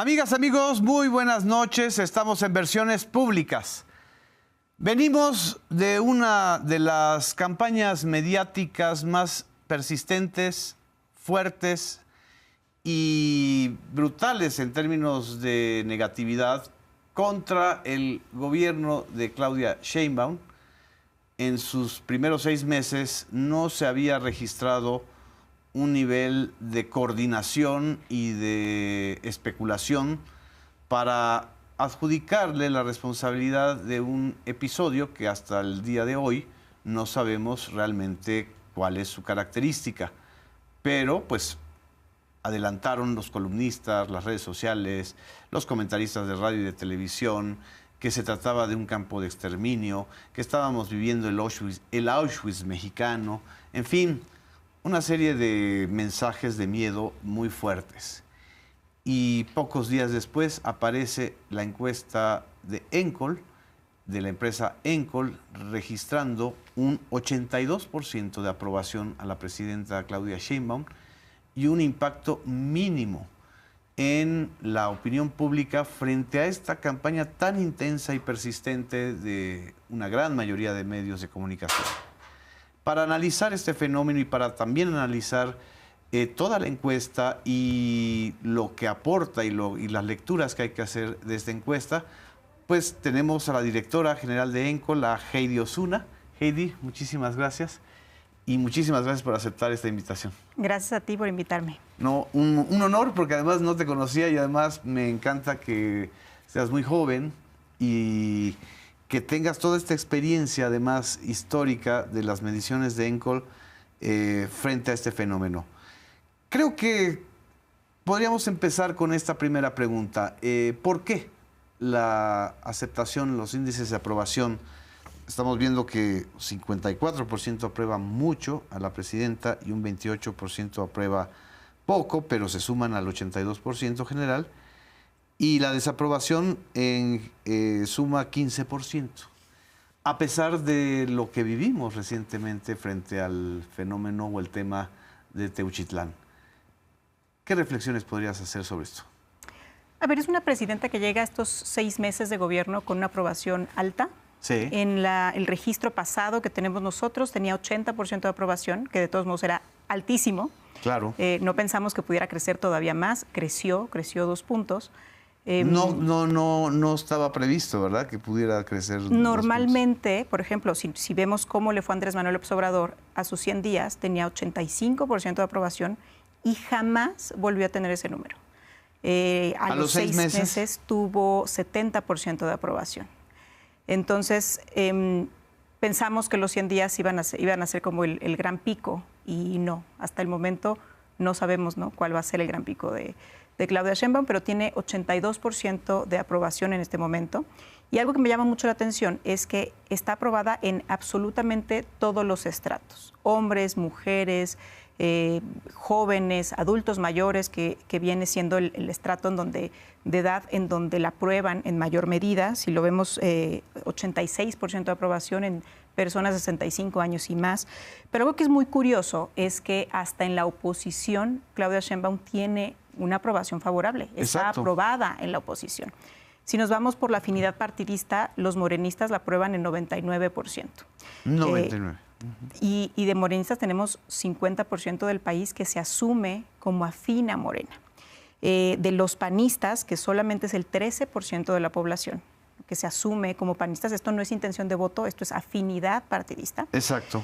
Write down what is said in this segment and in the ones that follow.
Amigas, amigos, muy buenas noches. Estamos en Versiones Públicas. Venimos de una de las campañas mediáticas más persistentes, fuertes y brutales en términos de negatividad contra el gobierno de Claudia Sheinbaum. En sus primeros 6 meses no se había registrado un nivel de coordinación y de especulación para adjudicarle la responsabilidad de un episodio que hasta el día de hoy no sabemos realmente cuál es su característica. Pero, pues, adelantaron los columnistas, las redes sociales, los comentaristas de radio y de televisión, que se trataba de un campo de exterminio, que estábamos viviendo el Auschwitz mexicano, en fin, una serie de mensajes de miedo muy fuertes. Y pocos días después aparece la encuesta de Encol, de la empresa Encol, registrando un 82% de aprobación a la presidenta Claudia Sheinbaum y un impacto mínimo en la opinión pública frente a esta campaña tan intensa y persistente de una gran mayoría de medios de comunicación. Para analizar este fenómeno y para también analizar toda la encuesta y lo que aporta y las lecturas que hay que hacer de esta encuesta, pues tenemos a la directora general de Encol, a Heidi Osuna. Heidi, muchísimas gracias y muchísimas gracias por aceptar esta invitación. Gracias a ti por invitarme. No, un honor, porque además no te conocía y además me encanta que seas muy joven y que tengas toda esta experiencia, además histórica, de las mediciones de Encol frente a este fenómeno. Creo que podríamos empezar con esta primera pregunta. ¿Por qué la aceptación, los índices de aprobación? Estamos viendo que 54% aprueba mucho a la presidenta y un 28% aprueba poco, pero se suman al 82% general. Y la desaprobación suma 15%, a pesar de lo que vivimos recientemente frente al fenómeno o el tema de Teuchitlán. ¿Qué reflexiones podrías hacer sobre esto? A ver, es una presidenta que llega a estos 6 meses de gobierno con una aprobación alta. Sí. En el registro pasado que tenemos nosotros tenía 80% de aprobación, que de todos modos era altísimo. Claro. No pensamos que pudiera crecer todavía más. Creció 2 puntos. No estaba previsto, ¿verdad?, que pudiera crecer. Normalmente, por ejemplo, si vemos cómo le fue a Andrés Manuel López Obrador, a sus 100 días tenía 85% de aprobación y jamás volvió a tener ese número. A los 6 meses tuvo 70% de aprobación. Entonces, pensamos que los 100 días iban a ser como el gran pico y no, hasta el momento no sabemos, ¿no?, cuál va a ser el gran pico de Claudia Sheinbaum, pero tiene 82% de aprobación en este momento. Y algo que me llama mucho la atención es que está aprobada en absolutamente todos los estratos, hombres, mujeres, jóvenes, adultos mayores, que viene siendo el estrato de edad en donde la aprueban en mayor medida. Si lo vemos, 86% de aprobación en personas de 65 años y más. Pero algo que es muy curioso es que hasta en la oposición Claudia Sheinbaum tiene una aprobación favorable. Está Exacto. aprobada en la oposición. Si nos vamos por la afinidad partidista, los morenistas la aprueban en 99%. 99%. Y de morenistas tenemos 50% del país que se asume como afín a Morena. De los panistas, que solamente es el 13% de la población que se asume como panistas, esto no es intención de voto, esto es afinidad partidista. Exacto.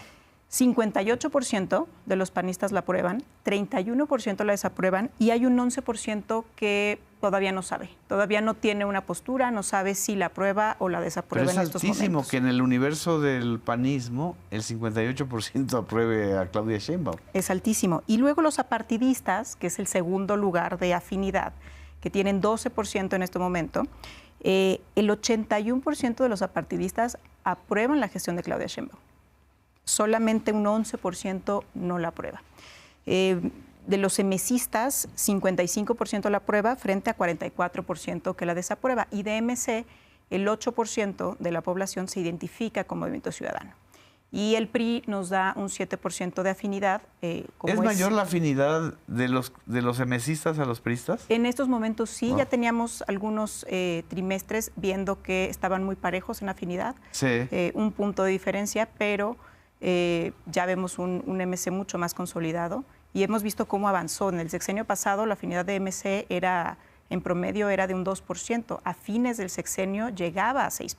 58% de los panistas la aprueban, 31% la desaprueban y hay un 11% que todavía no sabe, todavía no tiene una postura, no sabe si la aprueba o la desaprueba en estos momentos. Es altísimo que en el universo del panismo el 58% apruebe a Claudia Sheinbaum. Es altísimo. Y luego los apartidistas, que es el segundo lugar de afinidad, que tienen 12% en este momento, el 81% de los apartidistas aprueban la gestión de Claudia Sheinbaum. Solamente un 11% no la aprueba. De los emesistas, 55% la aprueba frente a 44% que la desaprueba. Y de MC, el 8% de la población se identifica como Movimiento Ciudadano. Y el PRI nos da un 7% de afinidad. ¿Es mayor la afinidad de los emesistas a los priistas? En estos momentos sí, ya teníamos algunos trimestres viendo que estaban muy parejos en afinidad. Sí. Un punto de diferencia, pero ya vemos un MC mucho más consolidado y hemos visto cómo avanzó. En el sexenio pasado la afinidad de MC en promedio era de un 2%. A fines del sexenio llegaba a 6%.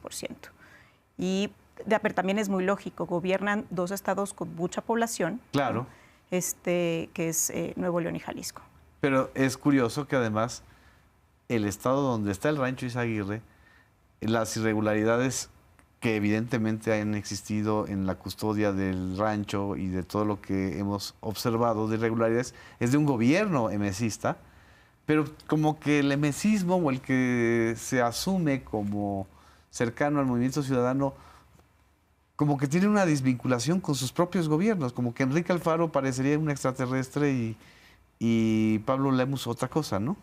Pero también es muy lógico, gobiernan dos estados con mucha población, claro, que es Nuevo León y Jalisco. Pero es curioso que además el estado donde está el rancho Izaguirre, las irregularidades que evidentemente han existido en la custodia del rancho y de todo lo que hemos observado de irregularidades, es de un gobierno emesista, pero como que el emesismo o el que se asume como cercano al movimiento ciudadano, como que tiene una desvinculación con sus propios gobiernos, como que Enrique Alfaro parecería un extraterrestre y Pablo Lemus otra cosa, ¿no?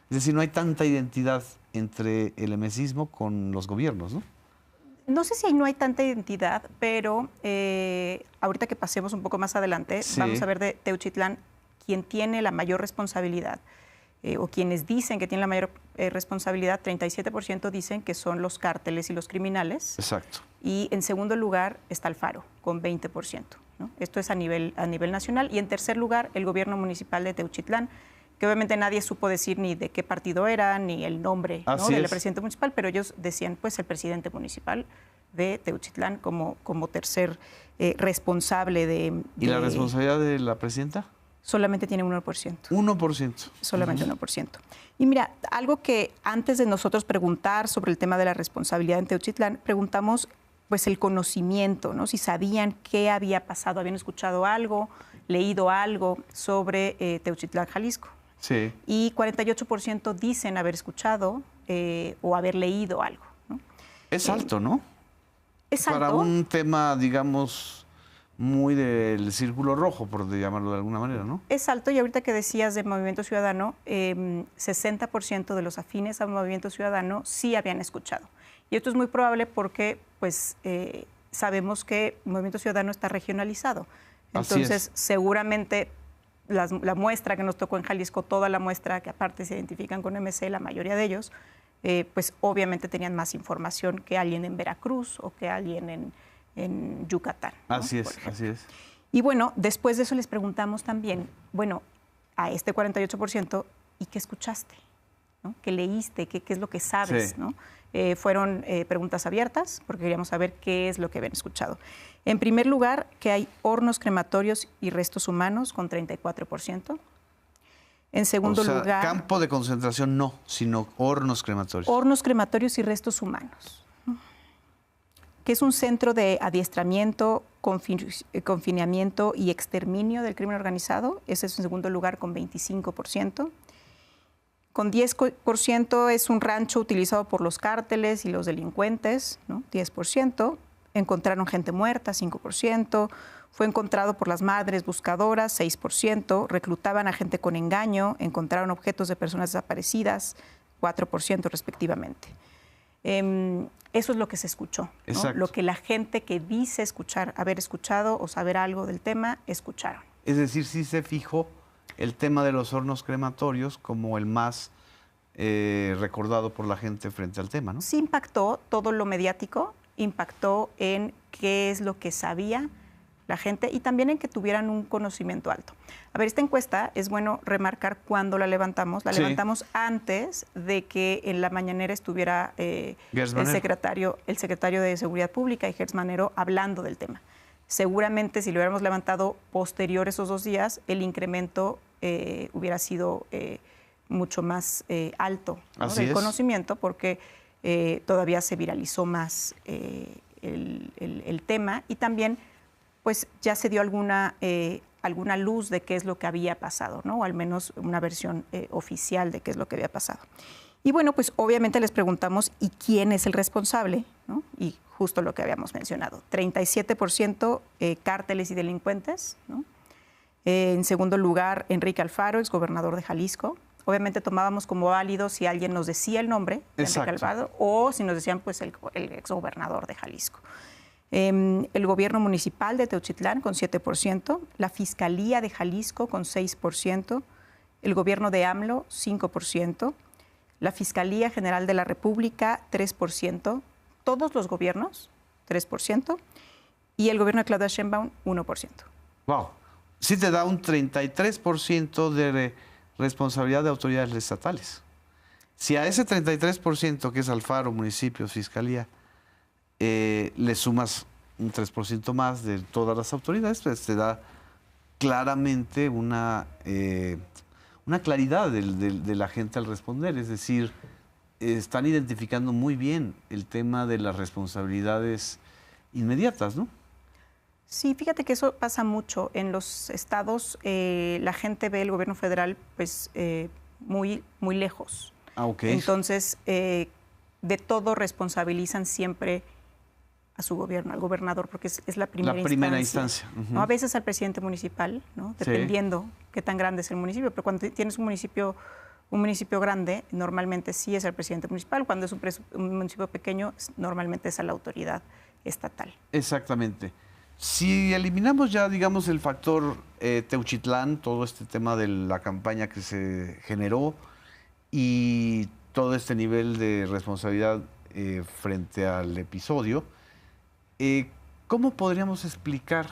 Es decir, no hay tanta identidad entre el emesismo con los gobiernos, ¿no? No sé si no hay tanta identidad, pero ahorita que pasemos un poco más adelante, sí, vamos a ver de Teuchitlán quién tiene la mayor responsabilidad, o quienes dicen que tienen la mayor responsabilidad. 37% dicen que son los cárteles y los criminales. Exacto. Y en segundo lugar está Alfaro, con 20%, ¿no? Esto es a nivel nacional. Y en tercer lugar, el gobierno municipal de Teuchitlán, que obviamente nadie supo decir ni de qué partido era, ni el nombre, ¿no?, del presidente municipal, pero ellos decían, pues, el presidente municipal de Teuchitlán como tercer responsable de... ¿Y la responsabilidad de la presidenta? Solamente tiene 1%. 1%. Solamente 1%. Y mira, algo que antes de nosotros preguntar sobre el tema de la responsabilidad en Teuchitlán, preguntamos pues el conocimiento, ¿no? Si sabían qué había pasado, habían escuchado algo, leído algo sobre Teuchitlán, Jalisco. Sí. Y 48% dicen haber escuchado o haber leído algo, ¿no? Es alto, ¿no? Es alto. Para un tema, digamos, muy del círculo rojo, por llamarlo de alguna manera, ¿no? Es alto, y ahorita que decías de Movimiento Ciudadano, 60% de los afines al Movimiento Ciudadano sí habían escuchado. Y esto es muy probable porque pues, sabemos que el Movimiento Ciudadano está regionalizado. Entonces, seguramente la muestra que nos tocó en Jalisco, toda la muestra que aparte se identifican con MC, la mayoría de ellos, pues obviamente tenían más información que alguien en Veracruz o que alguien en Yucatán, ¿no? Así es, así es. Y bueno, después de eso les preguntamos también, bueno, a este 48%, ¿y qué escuchaste? ¿No? ¿Qué leíste? ¿Qué es lo que sabes? Sí. ¿No? Fueron preguntas abiertas porque queríamos saber qué es lo que habían escuchado. En primer lugar, que hay hornos crematorios y restos humanos con 34%. En segundo lugar... campo de concentración no, sino hornos crematorios. Hornos crematorios y restos humanos, que es un centro de adiestramiento, confinamiento y exterminio del crimen organizado. Ese es en segundo lugar con 25%. Con 10% es un rancho utilizado por los cárteles y los delincuentes, ¿no? 10%. Encontraron gente muerta, 5%. Fue encontrado por las madres buscadoras, 6%. Reclutaban a gente con engaño. Encontraron objetos de personas desaparecidas, 4% respectivamente. Eso es lo que se escuchó, ¿no? Lo que la gente que dice escuchar, haber escuchado o saber algo del tema, escucharon. Es decir, sí se fijó el tema de los hornos crematorios como el más recordado por la gente frente al tema, ¿no? Sí impactó todo lo mediático, impactó en qué es lo que sabía la gente y también en que tuvieran un conocimiento alto. A ver, esta encuesta es bueno remarcar cuándo la levantamos. La levantamos antes de que en la mañanera estuviera el secretario de Seguridad Pública y Gertz Manero hablando del tema. Seguramente si lo hubiéramos levantado posterior esos 2 días, el incremento hubiera sido mucho más alto, ¿no?, del conocimiento, porque todavía se viralizó más el tema y también pues ya se dio alguna luz de qué es lo que había pasado, ¿no? O al menos una versión oficial de qué es lo que había pasado. Y bueno, pues obviamente les preguntamos, ¿y quién es el responsable?, ¿no? Y justo lo que habíamos mencionado, 37% cárteles y delincuentes, ¿no? En segundo lugar, Enrique Alfaro, exgobernador de Jalisco. Obviamente tomábamos como válido si alguien nos decía el nombre de Enrique Alfaro o si nos decían pues el exgobernador de Jalisco. El gobierno municipal de Teuchitlán con 7%, la Fiscalía de Jalisco con 6%, el gobierno de AMLO 5%, la Fiscalía General de la República 3%, todos los gobiernos 3%, y el gobierno de Claudia Sheinbaum 1%. Wow. Sí te da un 33% de responsabilidad de autoridades estatales. Si a ese 33%, que es Alfaro, municipios, fiscalía, le sumas un 3% más de todas las autoridades, pues te da claramente una claridad de la gente al responder. Es decir, están identificando muy bien el tema de las responsabilidades inmediatas, ¿no? Sí, fíjate que eso pasa mucho. En los estados la gente ve el gobierno federal pues muy lejos. Ah, ok. Entonces, de todo responsabilizan siempre a su gobierno, al gobernador, porque es la primera instancia. ¿No? A veces al presidente municipal, ¿no? Dependiendo qué tan grande es el municipio, pero cuando tienes un municipio grande, normalmente sí es el presidente municipal. Cuando es un municipio pequeño, normalmente es a la autoridad estatal. Exactamente. Si eliminamos ya, digamos, el factor Teuchitlán, todo este tema de la campaña que se generó y todo este nivel de responsabilidad frente al episodio, ¿cómo podríamos explicar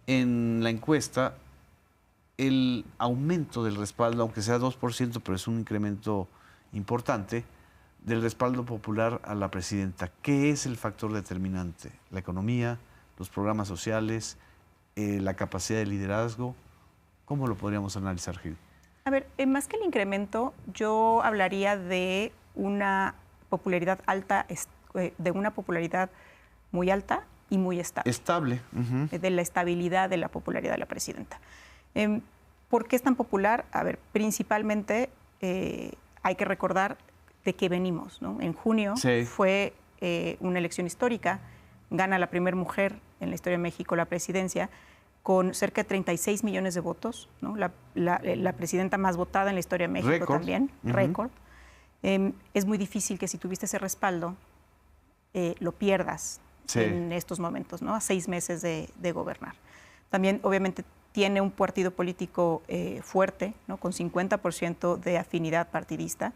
en la encuesta el aumento del respaldo, aunque sea 2%, pero es un incremento importante, del respaldo popular a la presidenta? ¿Qué es el factor determinante? ¿La economía, los programas sociales, la capacidad de liderazgo? ¿Cómo lo podríamos analizar, Gil? A ver, más que el incremento, yo hablaría de una popularidad alta, de una popularidad muy alta y muy estable. Estable. De la estabilidad de la popularidad de la presidenta. ¿Por qué es tan popular? A ver, principalmente hay que recordar de qué venimos, ¿no? En junio fue una elección histórica, gana la primera mujer en la historia de México la presidencia, con cerca de 36 millones de votos, ¿no? La presidenta más votada en la historia de México. Récord. También, récord. Es muy difícil que si tuviste ese respaldo, lo pierdas en estos momentos, ¿no? A 6 meses de gobernar. También, obviamente, tiene un partido político fuerte, ¿no? Con 50% de afinidad partidista.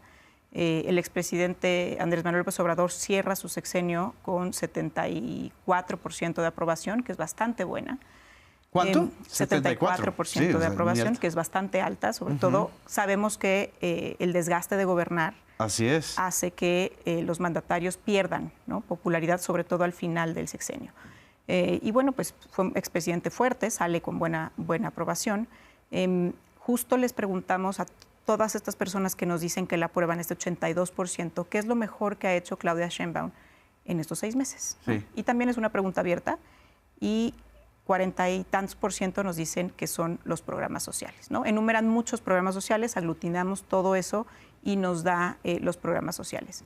El expresidente Andrés Manuel López Obrador cierra su sexenio con 74% de aprobación, que es bastante buena. ¿Cuánto? 74% de aprobación, que es bastante alta. Sobre todo, sabemos que el desgaste de gobernar hace que los mandatarios pierdan, ¿no? Popularidad, sobre todo al final del sexenio. Y bueno, pues fue un expresidente fuerte, sale con buena aprobación. Justo les preguntamos a todas estas personas que nos dicen que la aprueban, este 82%, ¿qué es lo mejor que ha hecho Claudia Sheinbaum en estos 6 meses? Sí. Y también es una pregunta abierta, y 40 y tantos % nos dicen que son los programas sociales, ¿no? Enumeran muchos programas sociales, aglutinamos todo eso y nos da los programas sociales.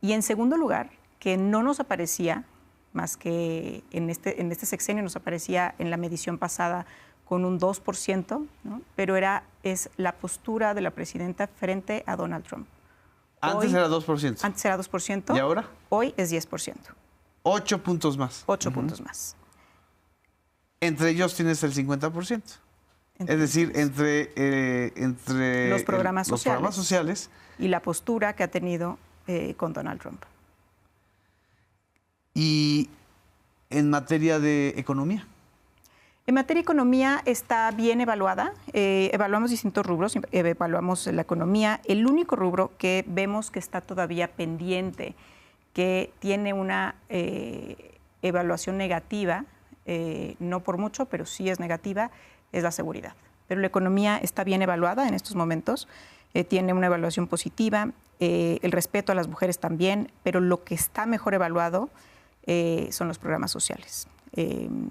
Y en segundo lugar, que no nos aparecía, más que en este sexenio nos aparecía en la medición pasada con un 2%, ¿no? Pero es la postura de la presidenta frente a Donald Trump. Antes era 2%. Antes era 2%. ¿Y ahora? Hoy es 10%. 8 puntos más. 8 puntos más. Entre ellos tienes el 50%. Es decir, entre los programas sociales y la postura que ha tenido con Donald Trump. ¿Y en materia de economía? En materia de economía está bien evaluada. Evaluamos distintos rubros, evaluamos la economía. El único rubro que vemos que está todavía pendiente, que tiene una evaluación negativa, no por mucho, pero sí es negativa, es la seguridad. Pero la economía está bien evaluada en estos momentos, tiene una evaluación positiva, el respeto a las mujeres también, pero lo que está mejor evaluado son los programas sociales.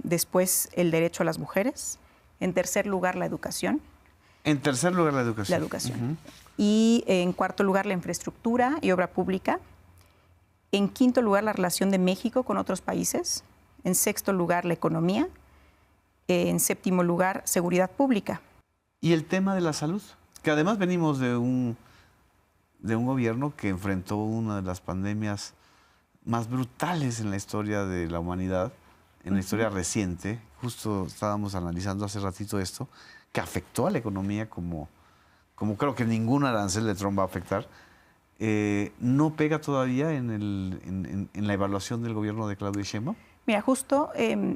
Después, el derecho a las mujeres. En tercer lugar, la educación. En tercer lugar, la educación. La educación. Y en cuarto lugar, la infraestructura y obra pública. En quinto lugar, la relación de México con otros países. En sexto lugar, la economía. En séptimo lugar, seguridad pública. Y el tema de la salud, que además venimos de un gobierno que enfrentó una de las pandemias más brutales en la historia de la humanidad, en la historia reciente. Justo estábamos analizando hace ratito esto, que afectó a la economía como creo que ningún arancel de Trump va a afectar. ¿No pega todavía en la evaluación del gobierno de Claudia Sheinbaum? Mira, justo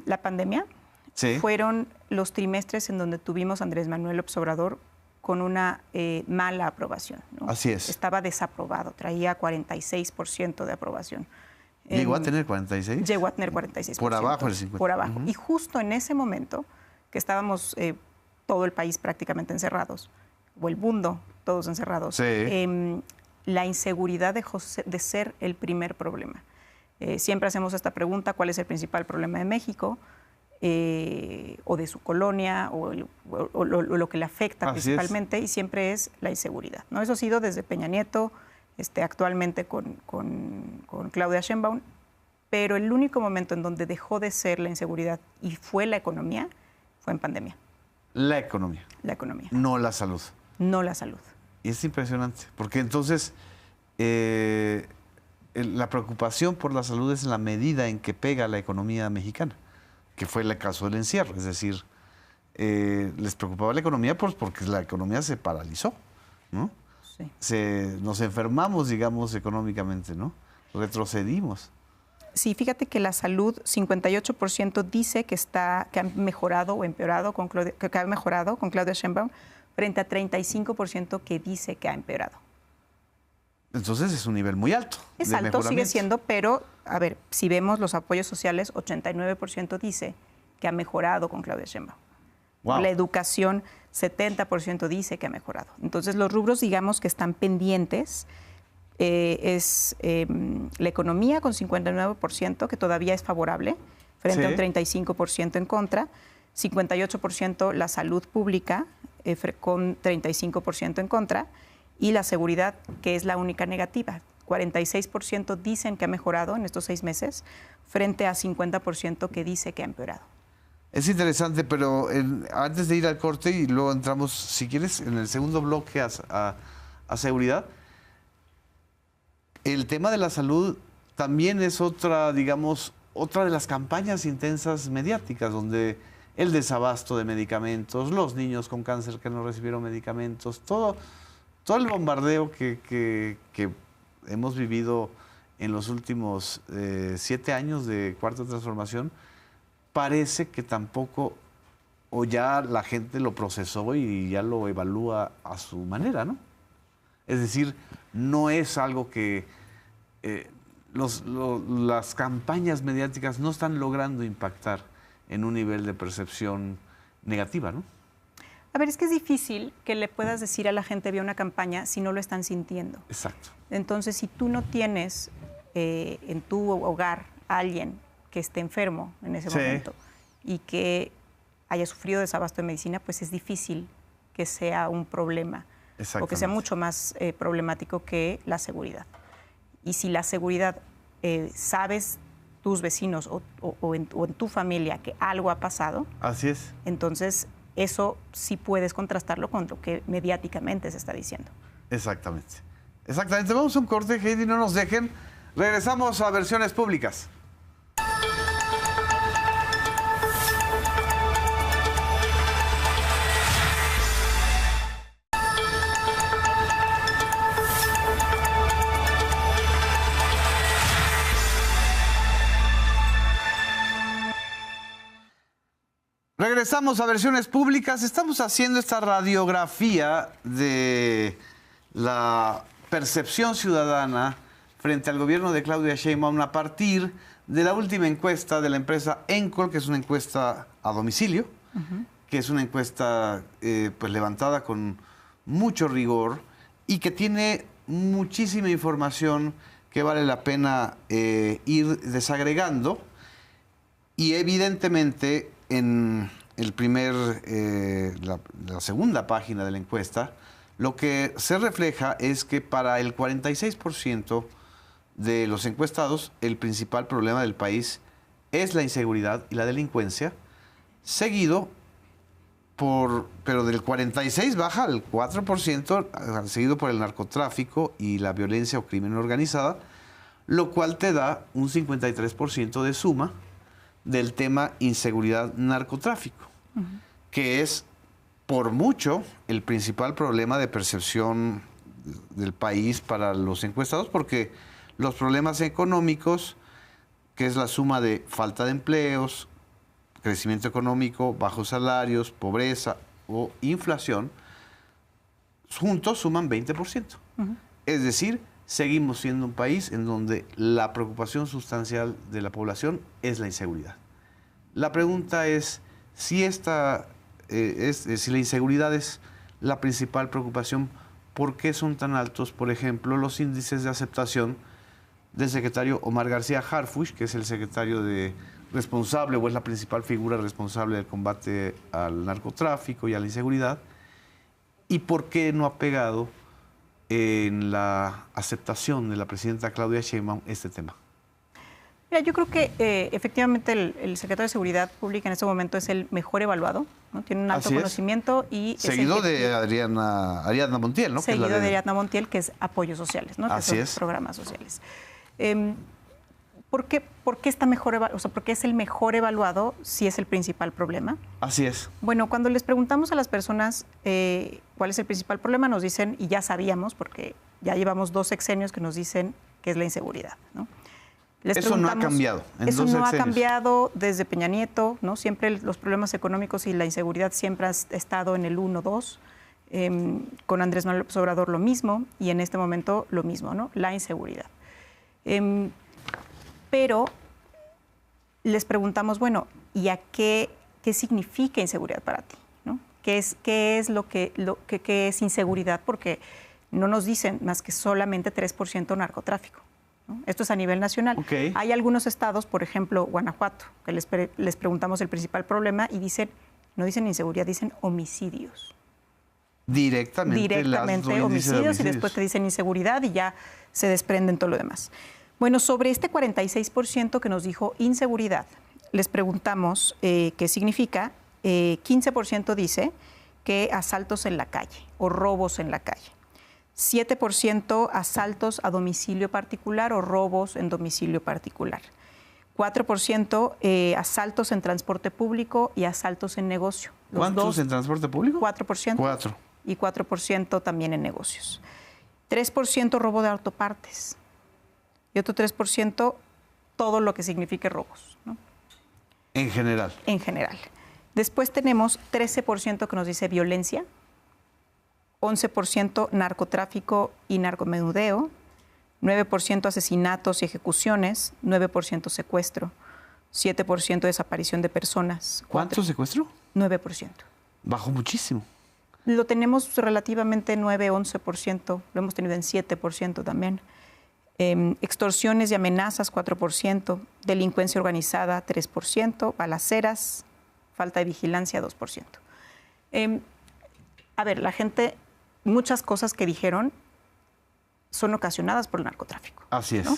la pandemia Sí. fueron los trimestres en donde tuvimos a Andrés Manuel López Obrador con una mala aprobación, ¿no? Así es. Estaba desaprobado, traía 46% de aprobación. ¿Llegó a tener 46? Llegó a tener 46%. Por abajo del 50%. Por abajo. Y justo en ese momento, que estábamos todo el país prácticamente encerrados, o el mundo todos encerrados, Sí. La inseguridad dejó de ser el primer problema. Siempre hacemos esta pregunta, ¿cuál es el principal problema de México? O de su colonia, o lo que le afecta Así principalmente, y siempre es la inseguridad, ¿no? Eso ha sido desde Peña Nieto, actualmente con Claudia Sheinbaum, pero el único momento en donde dejó de ser la inseguridad y fue la economía, fue en pandemia. La economía. La economía. No la salud. No la salud. Y es impresionante, porque entonces la preocupación por la salud es la medida en que pega la economía mexicana, que fue el caso del encierro. Es decir, les preocupaba la economía pues, porque la economía se paralizó, ¿no? Sí. Nos enfermamos, digamos, económicamente, ¿no? Retrocedimos. Sí, fíjate que la salud, 58% dice que ha mejorado o empeorado que ha mejorado con Claudia Sheinbaum, frente a 35% que dice que ha empeorado. Entonces es un nivel muy alto. Es alto, sigue siendo, pero, a ver, si vemos los apoyos sociales, 89% dice que ha mejorado con Claudia Sheinbaum. Wow. La educación, 70% dice que ha mejorado. Entonces, los rubros, digamos, que están pendientes es la economía con 59%, que todavía es favorable, frente a un 35% en contra, 58% la salud pública, con 35% en contra, y la seguridad, que es la única negativa. 46% dicen que ha mejorado en estos 6 meses, frente a 50% que dice que ha empeorado. Es interesante, pero antes de ir al corte y luego entramos, si quieres, en el segundo bloque a seguridad, el tema de la salud también es otra, digamos, otra de las campañas intensas mediáticas, donde el desabasto de medicamentos, los niños con cáncer que no recibieron medicamentos, todo el bombardeo que hemos vivido en los últimos 7 años de Cuarta Transformación, parece que tampoco, o ya la gente lo procesó y ya lo evalúa a su manera, ¿no? Es decir, no es algo que las campañas mediáticas no están logrando impactar en un nivel de percepción negativa, ¿no? A ver, es que es difícil que le puedas decir a la gente vía una campaña si no lo están sintiendo. Exacto. Entonces, si tú no tienes en tu hogar a alguien que esté enfermo en ese momento y que haya sufrido desabasto de medicina, pues es difícil que sea un problema o que sea mucho más problemático que la seguridad. Y si la seguridad, sabes tus vecinos o en tu familia que algo ha pasado, así es. Entonces eso sí puedes contrastarlo con lo que mediáticamente se está diciendo. Exactamente. Exactamente. Vamos a un corte, Heidi, no nos dejen. Regresamos a Versiones Públicas. Regresamos a Versiones Públicas. Estamos haciendo esta radiografía de la percepción ciudadana frente al gobierno de Claudia Sheinbaum a partir de la última encuesta de la empresa Encol, que es una encuesta a domicilio, que es una encuesta pues levantada con mucho rigor y que tiene muchísima información que vale la pena ir desagregando. Y evidentemente en la segunda página de la encuesta, lo que se refleja es que para el 46% de los encuestados, el principal problema del país es la inseguridad y la delincuencia, seguido pero del 46% baja al 4%, seguido por el narcotráfico y la violencia o crimen organizada, lo cual te da un 53% de suma del tema inseguridad narcotráfico, que es por mucho el principal problema de percepción del país para los encuestados, porque los problemas económicos, que es la suma de falta de empleos, crecimiento económico, bajos salarios, pobreza o inflación, juntos suman 20%. Es decir, seguimos siendo un país en donde la preocupación sustancial de la población es la inseguridad. La pregunta es si, si la inseguridad es la principal preocupación, ¿por qué son tan altos, por ejemplo, los índices de aceptación del secretario Omar García Harfuch, que es el secretario responsable o es la principal figura responsable del combate al narcotráfico y a la inseguridad? ¿Y por qué no ha pegado en la aceptación de la presidenta Claudia Sheinbaum este tema? Mira, yo creo que efectivamente el secretario de Seguridad Pública en este momento es el mejor evaluado, ¿no? Tiene un alto conocimiento y... Seguido de Ariadna Montiel, ¿no? Seguido de Ariadna Montiel, que es apoyos sociales, ¿no? Así es. Programas sociales. ¿Por qué está mejor, o sea, por qué es el mejor evaluado si es el principal problema? Así es. Bueno, cuando les preguntamos a las personas cuál es el principal problema, nos dicen, y ya sabíamos, porque ya llevamos 2 sexenios que nos dicen que es la inseguridad, ¿no? Eso no ha cambiado. Eso no ha cambiado desde Peña Nieto, ¿no? Siempre los problemas económicos y la inseguridad siempre ha estado en el 1-2. Con Andrés Manuel López Obrador lo mismo, y en este momento lo mismo, ¿no? La inseguridad. Pero les preguntamos, bueno, ¿y a qué significa inseguridad para ti? ¿No? ¿Qué es lo que es inseguridad? Porque no nos dicen más que solamente 3% narcotráfico, ¿no? Esto es a nivel nacional. Okay. Hay algunos estados, por ejemplo, Guanajuato, que les preguntamos el principal problema y no dicen inseguridad, dicen homicidios. Directamente homicidios, y después te dicen inseguridad y ya se desprenden todo lo demás. Bueno, sobre este 46% que nos dijo inseguridad, les preguntamos qué significa. 15% dice que asaltos en la calle o robos en la calle. 7% asaltos a domicilio particular o robos en domicilio particular. 4% asaltos en transporte público y asaltos en negocio. ¿Cuántos en transporte público? 4%. 4. Y 4% también en negocios. 3% robo de autopartes. Y otro 3% todo lo que signifique robos, ¿no? En general. En general. Después tenemos 13% que nos dice violencia, 11% narcotráfico y narcomenudeo, 9% asesinatos y ejecuciones, 9% secuestro, 7% desaparición de personas. ¿Cuánto secuestro? 9%. Bajó muchísimo. Lo tenemos relativamente 9-11%, lo hemos tenido en 7% también. Extorsiones y amenazas, 4%, delincuencia organizada, 3%, balaceras, falta de vigilancia, 2%. A ver, la gente, muchas cosas que dijeron son ocasionadas por el narcotráfico. Así es. ¿no?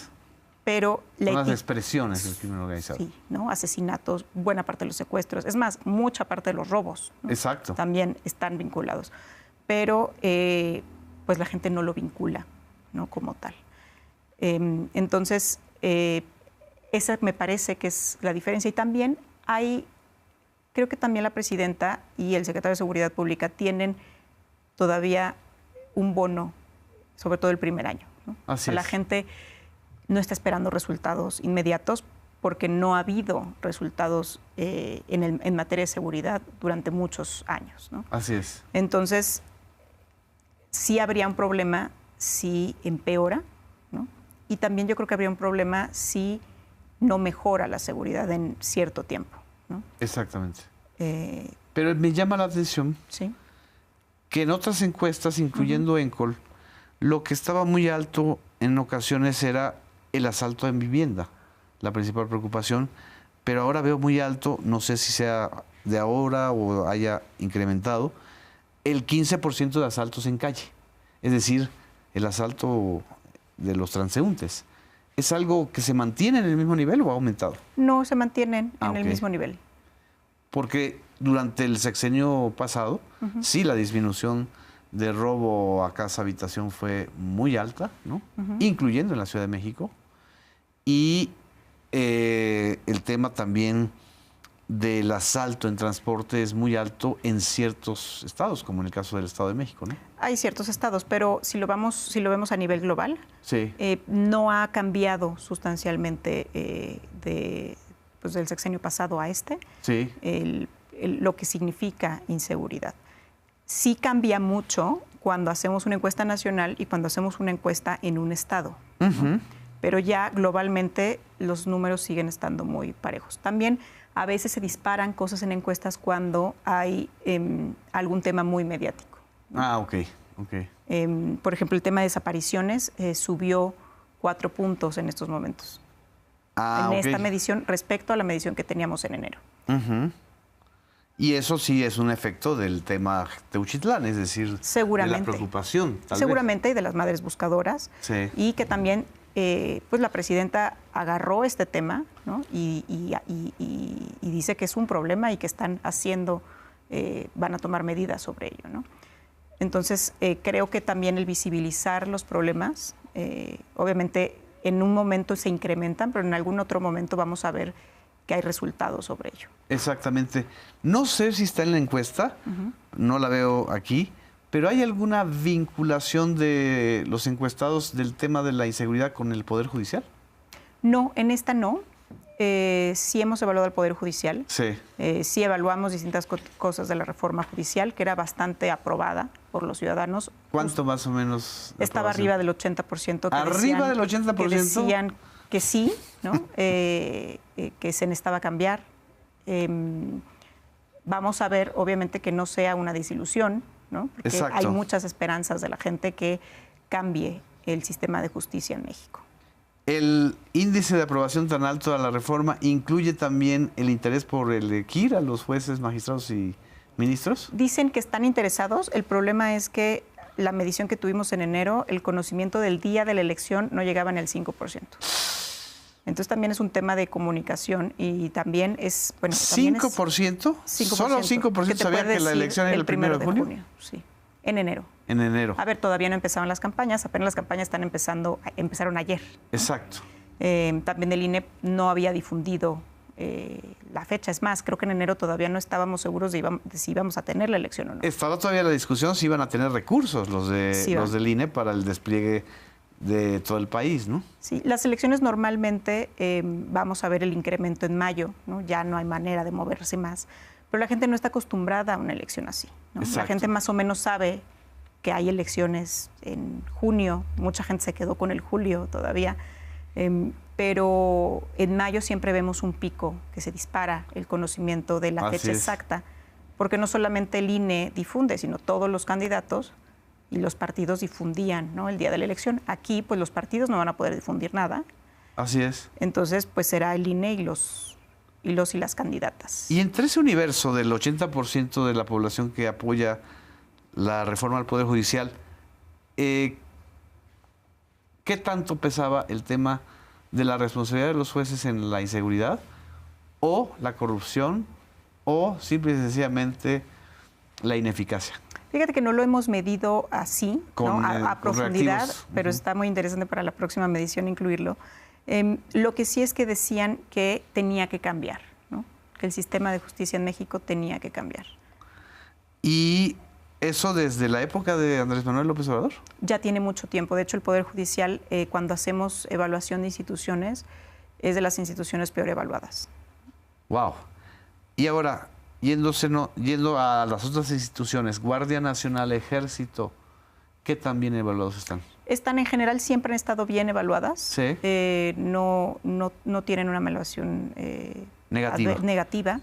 Pero son las expresiones del crimen organizado. Sí, ¿no? Asesinatos, buena parte de los secuestros, es más, mucha parte de los robos, ¿no? Exacto. También están vinculados. Pero pues la gente no lo vincula, ¿no? Como tal. Entonces, esa me parece que es la diferencia. Y también creo que también la presidenta y el secretario de Seguridad Pública tienen todavía un bono, sobre todo el primer año, ¿no? Así es. La gente no está esperando resultados inmediatos porque no ha habido resultados en materia de seguridad durante muchos años, ¿no? Así es. Entonces, sí habría un problema si empeora, ¿no? Y también yo creo que habría un problema si no mejora la seguridad en cierto tiempo, ¿no? Exactamente. Pero me llama la atención, ¿sí?, que en otras encuestas, incluyendo ENCOL, lo que estaba muy alto en ocasiones era el asalto en vivienda, la principal preocupación, pero ahora veo muy alto, no sé si sea de ahora o haya incrementado, el 15% de asaltos en calle, es decir, el asalto de los transeúntes. ¿Es algo que se mantiene en el mismo nivel o ha aumentado? No, se mantienen en el mismo nivel. Porque durante el sexenio pasado, sí, la disminución de robo a casa habitación fue muy alta, ¿no? Incluyendo en la Ciudad de México. y el tema también del asalto en transporte es muy alto en ciertos estados, como en el caso del Estado de México, ¿no? Hay ciertos estados, pero si lo vemos a nivel global, sí. No ha cambiado sustancialmente del sexenio pasado a este Sí. Lo que significa inseguridad. Sí cambia mucho cuando hacemos una encuesta nacional y cuando hacemos una encuesta en un estado, ¿no? Pero ya globalmente los números siguen estando muy parejos. También a veces se disparan cosas en encuestas cuando hay algún tema muy mediático, ¿no? Ah, ok. Por ejemplo, el tema de desapariciones subió 4 puntos en estos momentos. Esta medición respecto a la medición que teníamos en enero. Y eso sí es un efecto del tema Teuchitlán, es decir, de la preocupación. Seguramente, y de las madres buscadoras. Sí. Y que también pues la presidenta agarró este tema, ¿no? y dice que es un problema y que están van a tomar medidas sobre ello, ¿no? Entonces, creo que también el visibilizar los problemas, obviamente en un momento se incrementan, pero en algún otro momento vamos a ver que hay resultados sobre ello. Exactamente. No sé si está en la encuesta, no la veo aquí, pero ¿hay alguna vinculación de los encuestados del tema de la inseguridad con el Poder Judicial? No, en esta no. Sí hemos evaluado al Poder Judicial. Sí. Sí evaluamos distintas cosas de la reforma judicial, que era bastante aprobada por los ciudadanos. ¿Cuánto más o menos? Estaba arriba del 80%. ¿Arriba del 80%? Que decían que sí, ¿no? Que se necesitaba cambiar. Vamos a ver, obviamente, que no sea una desilusión, ¿no? Porque exacto, hay muchas esperanzas de la gente que cambie el sistema de justicia en México. ¿El índice de aprobación tan alto a la reforma incluye también el interés por elegir a los jueces, magistrados y ministros? Dicen que están interesados. El problema es que la medición que tuvimos en enero, el conocimiento del día de la elección no llegaba ni al 5%. Entonces también es un tema de comunicación y también es... Bueno, ¿5%? También es 5%. ¿Solo 5% sabía que la elección era el 1 de junio? Sí, en enero. En enero. A ver, todavía no empezaron las campañas, apenas las campañas empezaron ayer, ¿no? Exacto. También el INE no había difundido la fecha. Es más, creo que en enero todavía no estábamos seguros de si íbamos a tener la elección o no. Estaba todavía la discusión si iban a tener recursos los del INE para el despliegue de todo el país, ¿no? Sí, las elecciones normalmente vamos a ver el incremento en mayo, ¿no? Ya no hay manera de moverse más, pero la gente no está acostumbrada a una elección así, ¿no? La gente más o menos sabe que hay elecciones en junio, mucha gente se quedó con el julio todavía, pero en mayo siempre vemos un pico que se dispara el conocimiento de la fecha exacta, porque no solamente el INE difunde, sino todos los candidatos y los partidos difundían, ¿no? El día de la elección. Aquí, pues los partidos no van a poder difundir nada. Así es. Entonces, pues será el INE y las candidatas. Y entre ese universo del 80% de la población que apoya la reforma al Poder Judicial, ¿qué tanto pesaba el tema de la responsabilidad de los jueces en la inseguridad o la corrupción o simple y sencillamente la ineficacia? Fíjate que no lo hemos medido así, ¿no? a profundidad, pero está muy interesante para la próxima medición incluirlo. Lo que sí es que decían que tenía que cambiar, ¿no? Que el sistema de justicia en México tenía que cambiar. ¿Y eso desde la época de Andrés Manuel López Obrador? Ya tiene mucho tiempo. De hecho, el Poder Judicial, cuando hacemos evaluación de instituciones, es de las instituciones peor evaluadas. Wow. Y ahora, yendo a las otras instituciones, Guardia Nacional, Ejército, ¿qué tan bien evaluados están? Están en general, siempre han estado bien evaluadas. Sí. No tienen una evaluación negativa.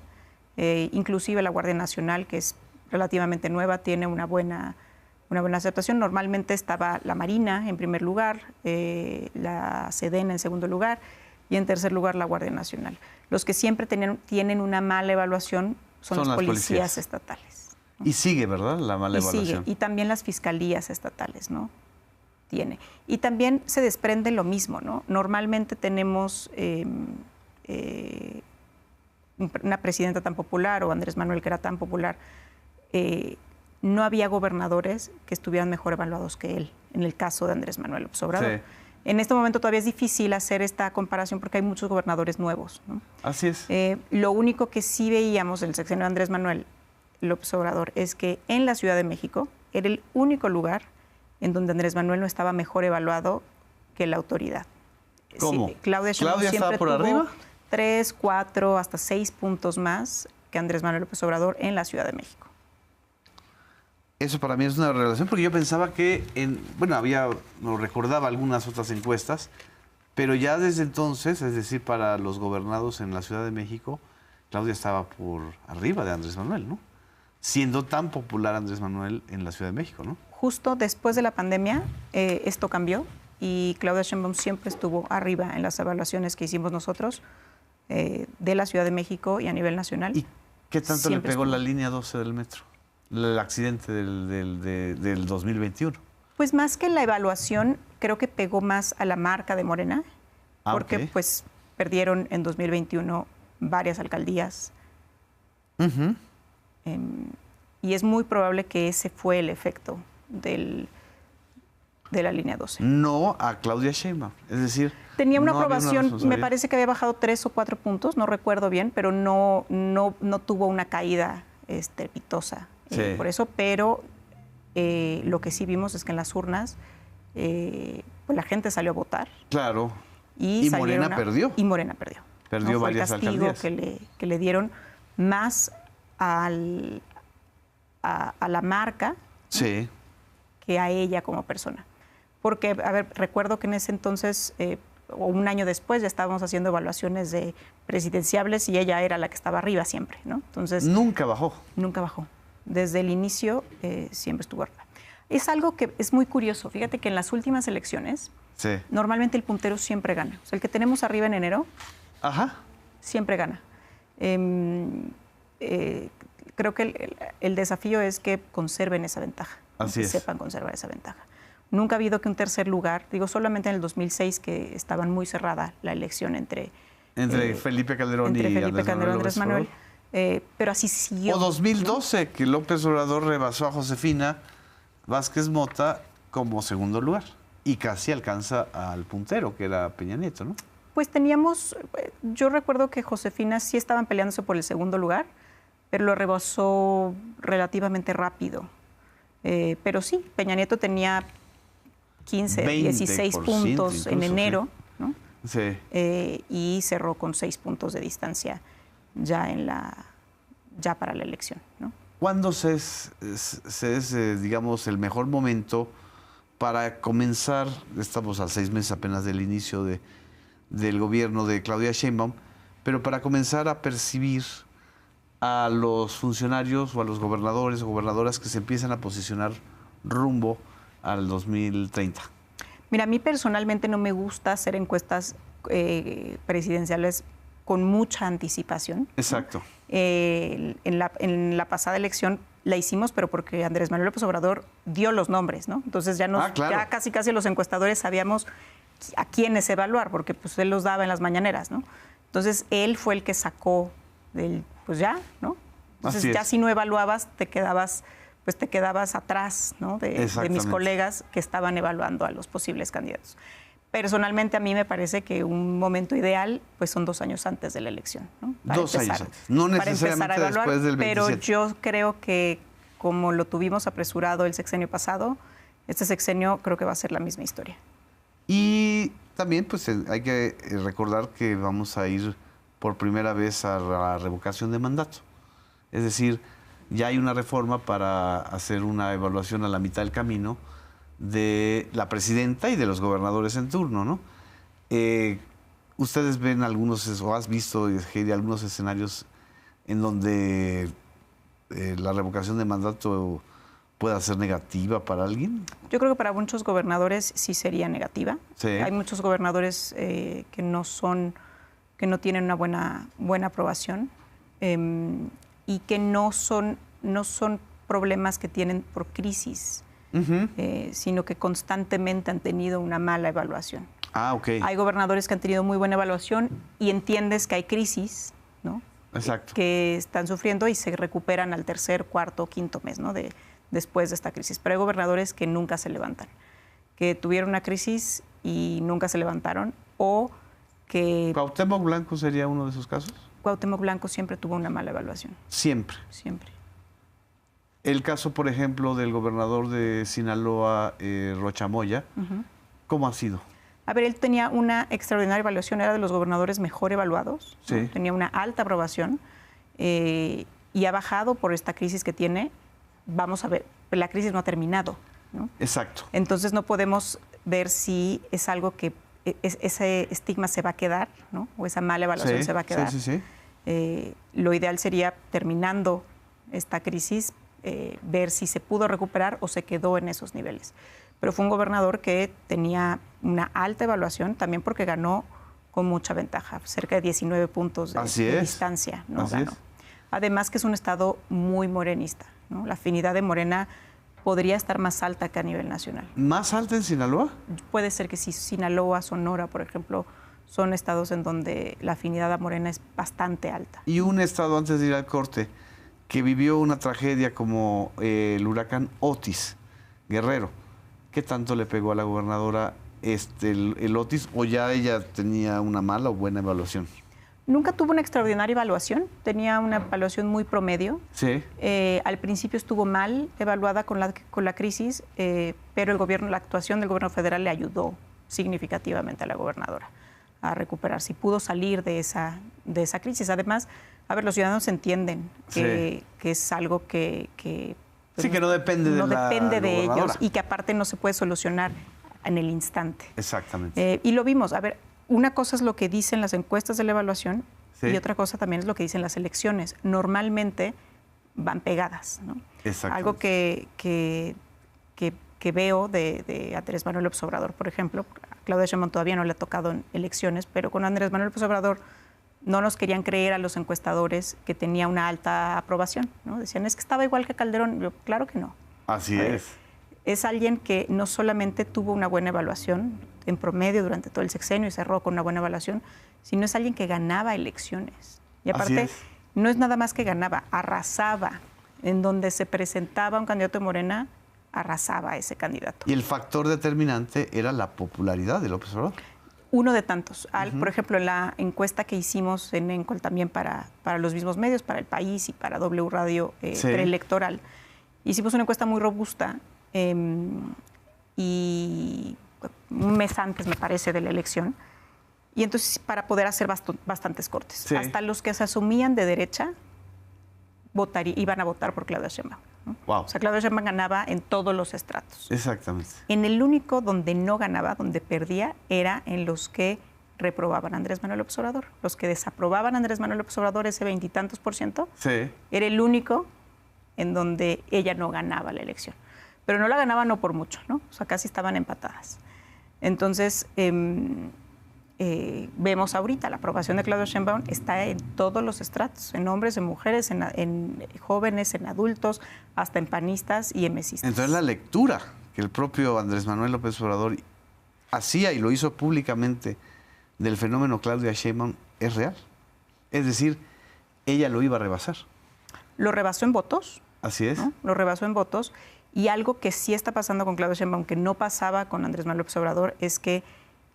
Inclusive la Guardia Nacional, que es relativamente nueva, tiene una buena aceptación. Normalmente estaba la Marina en primer lugar, la Sedena en segundo lugar y en tercer lugar la Guardia Nacional. Los que siempre tienen una mala evaluación son las policías estatales, ¿no? Y sigue, ¿verdad? La mala evaluación. Y también las fiscalías estatales, ¿no? Y también se desprende lo mismo, ¿no? Normalmente tenemos una presidenta tan popular o Andrés Manuel que era tan popular, no había gobernadores que estuvieran mejor evaluados que él, en el caso de Andrés Manuel López Obrador. En este momento todavía es difícil hacer esta comparación porque hay muchos gobernadores nuevos, ¿no? Así es. Lo único que sí veíamos en el sexenio de Andrés Manuel López Obrador es que en la Ciudad de México era el único lugar en donde Andrés Manuel no estaba mejor evaluado que la autoridad. ¿Cómo? Sí, Claudia Sheinbaum ¿Claudia siempre estaba por tuvo arriba? 3, 4, hasta 6 puntos más que Andrés Manuel López Obrador en la Ciudad de México. Eso para mí es una relación, porque yo pensaba que, no recordaba algunas otras encuestas, pero ya desde entonces, es decir, para los gobernados en la Ciudad de México, Claudia estaba por arriba de Andrés Manuel, ¿no? Siendo tan popular Andrés Manuel en la Ciudad de México, ¿no? Justo después de la pandemia, esto cambió y Claudia Sheinbaum siempre estuvo arriba en las evaluaciones que hicimos nosotros de la Ciudad de México y a nivel nacional. ¿Y qué tanto le Siempre pegó estuvo. la línea 12 del metro? El accidente del 2021. Pues más que la evaluación, creo que pegó más a la marca de Morena, porque ok. pues perdieron en 2021 varias alcaldías. Ujú. Y es muy probable que ese fue el efecto de la línea 12. No a Claudia Sheinbaum, es decir... Tenía una no había aprobación, me responsabilidad. parece que había bajado 3 o 4 puntos, no recuerdo bien, pero no tuvo una caída estrepitosa Sí. por eso, pero lo que sí vimos es que en las urnas pues la gente salió a votar. Claro. Y Morena salieron perdió. Y Morena perdió. Perdió Fue varias el castigo alcaldías. que le dieron más a la marca Sí. que a ella como persona. Porque, a ver, recuerdo que en ese entonces, o un año después, ya estábamos haciendo evaluaciones de presidenciables y ella era la que estaba arriba siempre, ¿no? Entonces, Nunca bajó. nunca bajó. Desde el inicio siempre estuvo arriba. Es algo que es muy curioso. Fíjate que en las últimas elecciones, Sí. normalmente el puntero siempre gana. O sea, el que tenemos arriba en enero, Ajá. siempre gana. Creo que el desafío es que conserven esa ventaja. Así que es. sepan conservar esa ventaja. Nunca ha habido que un tercer lugar, digo, solamente en el 2006 que estaban muy cerrada la elección entre Felipe Calderón entre y Felipe Andrés Calderón y Manuel Andrés López Manuel. Obrador. Pero así siguió. O 2012, que López Obrador rebasó a Josefina Vázquez Mota como segundo lugar y casi alcanza al puntero, que era Peña Nieto, ¿no? Pues teníamos, yo recuerdo que Josefina sí estaban peleándose por el segundo lugar, pero lo rebasó relativamente rápido. Pero sí, Peña Nieto tenía 15, 16 puntos en incluso, enero, sí. ¿no? Sí. Y cerró con 6 puntos de distancia ya para la elección, ¿no? ¿Cuándo digamos, el mejor momento para comenzar? Estamos a 6 meses apenas del inicio del gobierno de Claudia Sheinbaum, pero para comenzar a percibir a los funcionarios o a los gobernadores o gobernadoras que se empiezan a posicionar rumbo al 2030. Mira, a mí personalmente no me gusta hacer encuestas presidenciales con mucha anticipación. Exacto. ¿No? En la pasada elección la hicimos, pero porque Andrés Manuel López Obrador dio los nombres, ¿no? Entonces ya claro. ya casi los encuestadores sabíamos a quiénes evaluar, porque pues él los daba en las mañaneras, ¿no? Entonces él fue el que sacó pues ya, ¿no? Entonces ya si no evaluabas te quedabas atrás, ¿no? de mis colegas que estaban evaluando a los posibles candidatos. Personalmente, a mí me parece que un momento ideal pues son 2 años antes de la elección, ¿no? Para 2 años antes. No necesariamente después del 27. Pero yo creo que como lo tuvimos apresurado el sexenio pasado, este sexenio creo que va a ser la misma historia. Y también pues hay que recordar que vamos a ir por primera vez a la revocación de mandato. Es decir, ya hay una reforma para hacer una evaluación a la mitad del camino de la presidenta y de los gobernadores en turno, ¿no? ¿Ustedes ven algunos, o has visto, Heidi, algunos escenarios en donde la revocación de mandato pueda ser negativa para alguien? Yo creo que para muchos gobernadores sí sería negativa. Sí. Hay muchos gobernadores que no tienen una buena aprobación y que no son problemas que tienen por crisis. Sino que constantemente han tenido una mala evaluación. Ok. Hay gobernadores que han tenido muy buena evaluación y entiendes que hay crisis, ¿no? Exacto. Que están sufriendo y se recuperan al tercer, cuarto, quinto mes, ¿no? Después de esta crisis. Pero hay gobernadores que nunca se levantan, que tuvieron una crisis y nunca se levantaron, o que... ¿Cuauhtémoc Blanco sería uno de esos casos? Cuauhtémoc Blanco siempre tuvo una mala evaluación. Siempre. Siempre. El caso, por ejemplo, del gobernador de Sinaloa, Rocha Moya, ¿cómo ha sido? A ver, él tenía una extraordinaria evaluación, era de los gobernadores mejor evaluados, sí. ¿no? Tenía una alta aprobación y ha bajado por esta crisis que tiene. Vamos a ver, la crisis no ha terminado, ¿no? Exacto. Entonces no podemos ver si es algo que ese estigma se va a quedar, ¿no? O esa mala evaluación se va a quedar. Sí. Lo ideal sería, terminando esta crisis, ver si se pudo recuperar o se quedó en esos niveles. Pero fue un gobernador que tenía una alta evaluación, también porque ganó con mucha ventaja, cerca de 19 puntos de distancia, ¿no? Ganó. Además que es un estado muy morenista, ¿no? La afinidad de Morena podría estar más alta que a nivel nacional. ¿Más alta en Sinaloa? Puede ser que sí. Sinaloa, Sonora, por ejemplo, son estados en donde la afinidad a Morena es bastante alta. Y un estado, antes de ir al corte, que vivió una tragedia como el huracán Otis, Guerrero. ¿Qué tanto le pegó a la gobernadora el Otis, o ya ella tenía una mala o buena evaluación? Nunca tuvo una extraordinaria evaluación, tenía una evaluación muy promedio. Sí. Al principio estuvo mal evaluada con la crisis, pero la actuación del gobierno federal le ayudó significativamente a la gobernadora a recuperarse y pudo salir de esa crisis. Además, a ver, los ciudadanos entienden que es algo que sí, que no depende de ellos y que aparte no se puede solucionar en el instante. Exactamente. Y lo vimos. A ver, una cosa es lo que dicen las encuestas de la evaluación y otra cosa también es lo que dicen las elecciones. Normalmente van pegadas, ¿no? Algo que veo de Andrés Manuel López Obrador, por ejemplo, a Claudia Sheinbaum todavía no le ha tocado en elecciones, pero con Andrés Manuel López Obrador no nos querían creer a los encuestadores que tenía una alta aprobación, ¿no? Decían, es que estaba igual que Calderón. Yo, claro que no. Así es. Es alguien que no solamente tuvo una buena evaluación en promedio durante todo el sexenio y cerró con una buena evaluación, sino es alguien que ganaba elecciones. Y aparte, no es nada más que ganaba, arrasaba. En donde se presentaba un candidato de Morena, arrasaba a ese candidato. Y el factor determinante era la popularidad de López Obrador. Uno de tantos. Por ejemplo, en la encuesta que hicimos en Encol también para los mismos medios, para El País y para W Radio preelectoral, hicimos una encuesta muy robusta y un mes antes, me parece, de la elección. Y entonces, para poder hacer bastantes cortes. Sí. Hasta los que se asumían de derecha iban a votar por Claudia Sheinbaum, ¿no? Wow. O sea, Claudia Sheinbaum ganaba en todos los estratos. Exactamente. En el único donde no ganaba, donde perdía, era en los que reprobaban a Andrés Manuel López Obrador. Los que desaprobaban a Andrés Manuel López Obrador, ese 20 y tantos %, era el único en donde ella no ganaba la elección. Pero no la ganaba no por mucho, ¿no? O sea, casi estaban empatadas. Entonces, vemos ahorita la aprobación de Claudia Sheinbaum está en todos los estratos, en hombres, en mujeres, en jóvenes, en adultos, hasta en panistas y en mesistas. Entonces la lectura que el propio Andrés Manuel López Obrador hacía y lo hizo públicamente del fenómeno Claudia Sheinbaum es real. Es decir, ella lo iba a rebasar. Lo rebasó en votos. Así es. ¿No? Lo rebasó en votos. Y algo que sí está pasando con Claudia Sheinbaum, que no pasaba con Andrés Manuel López Obrador, es que